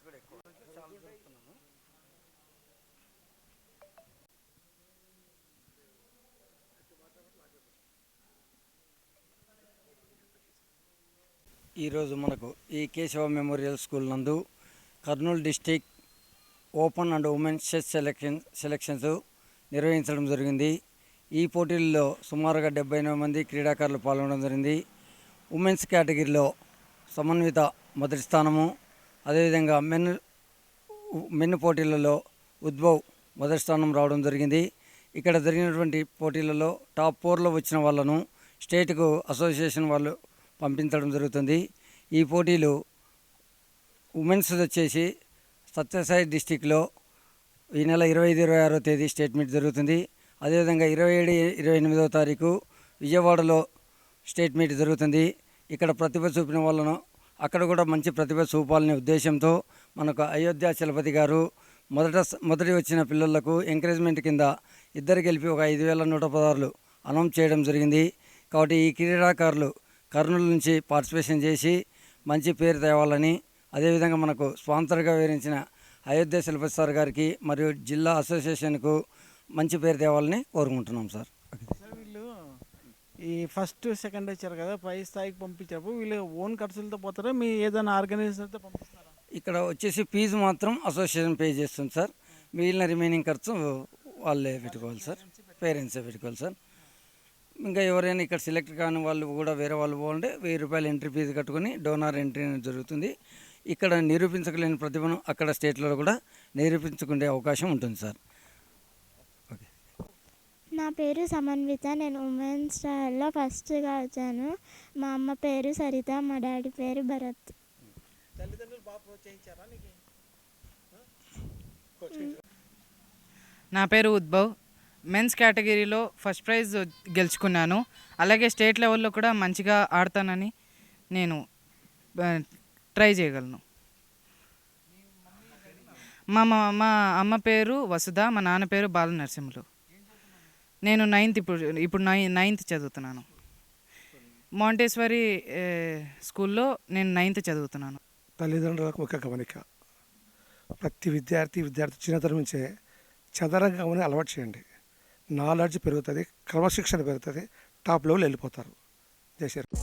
కూడా ఎక్కువ చాలా జరుపుతున్నాను. ఈరోజు మనకు ఈ కేశవ మెమోరియల్ స్కూల్ నందు Kurnool district open and women's chess selections నిర్వహించడం జరిగింది. ఈ పోటీల్లో సుమారుగా 78 మంది క్రీడాకారులు పాల్గొనడం జరిగింది. ఉమెన్స్ కేటగిరీలో సమన్విత మొదటి స్థానము, అదేవిధంగా మెన్ పోటీలలో ఉద్భవ్ మొదటి స్థానం రావడం జరిగింది. ఇక్కడ జరిగినటువంటి పోటీలలో టాప్ 4లో వచ్చిన వాళ్ళను స్టేట్కు అసోసియేషన్ వాళ్ళు పంపించడం జరుగుతుంది. ఈ పోటీలు ఉమెన్స్ వచ్చేసి సత్యసాయి డిస్టిక్లో ఈ నెల 25-26వ తేదీ స్టేట్ మీట్ జరుగుతుంది. అదేవిధంగా 27-28వ తారీఖు విజయవాడలో స్టేట్ మీట్ జరుగుతుంది. ఇక్కడ ప్రతిభ చూపిన వాళ్ళను అక్కడ కూడా మంచి ప్రతిభ చూపాలనే ఉద్దేశంతో మనకు అయోధ్య చలపతి గారు మొదటి వచ్చిన పిల్లలకు ఎంకరేజ్మెంట్ కింద ఇద్దరు గెలిపి ఒక 5,116 అనౌన్స్ చేయడం జరిగింది. కాబట్టి ఈ క్రీడాకారులు కర్నూలు నుంచి పార్టిసిపేషన్ చేసి మంచి పేరు తేవాలని, అదేవిధంగా మనకు స్పాన్సర్గా వివరించిన అయోధ్య చలపతి సార్ గారికి మరియు జిల్లా అసోసియేషన్కు మంచి పేరు తేవాలని కోరుకుంటున్నాం సార్. వీళ్ళు ఈ ఫస్ట్ సెకండ్ వచ్చారు కదా, పై స్థాయికి పంపించినప్పుడు వీళ్ళు ఓన్ ఖర్చులతో పోతారా, మీ ఏదైనా ఆర్గనైజేషన్తో పంపిస్తారా? ఇక్కడ వచ్చేసి ఫీజు మాత్రం అసోసియేషన్ పే చేస్తుంది సార్. మిగిలిన రిమైనింగ్ ఖర్చు వాళ్ళే పెట్టుకోవాలి సార్, పేరెంట్సే పెట్టుకోవాలి సార్. ఇంకా ఎవరైనా ఇక్కడ సెలెక్ట్ కాని వాళ్ళు కూడా వేరే వాళ్ళు పోవాలంటే 1000 రూపాయలు ఎంట్రీ ఫీజు కట్టుకొని డోనార్ ఎంట్రీ అనేది జరుగుతుంది. ఇక్కడ నిరూపించలేని ప్రతిభను అక్కడ స్టేట్లో కూడా నిరూపించుకునే అవకాశం ఉంటుంది సార్. ఓకే. నా పేరు సమన్విత. నేను ఉమెన్స్ స్టార్లో ఫస్ట్గా వచ్చాను. మా అమ్మ పేరు సరిత, మా డాడీ పేరు భరత్. తల్లిదండ్రులు బాగా ప్రోత్సహించారా నీకు? నా పేరు ఉద్భవ్. మెన్స్ కేటగిరీలో ఫస్ట్ ప్రైజ్ గెలుచుకున్నాను. అలాగే స్టేట్ లెవెల్లో కూడా మంచిగా ఆడతానని నేను ట్రై చేయగలను. మా అమ్మ పేరు వసుధ, మా నాన్న పేరు బాల నరసింహులు. నేను ఇప్పుడు నైన్త్ చదువుతున్నాను. మాంటేశ్వరి స్కూల్లో నేను 9th చదువుతున్నాను. తల్లిదండ్రులకు ఒక గమనిక, ప్రతి విద్యార్థి చిన్నతనం నుంచే చదరంగం అలవాటు చేయండి. నాలెడ్జ్ పెరుగుతుంది, క్రమశిక్షణ పెరుగుతుంది, టాప్ లెవెల్ వెళ్ళిపోతారు. జై శ్రీరామ్.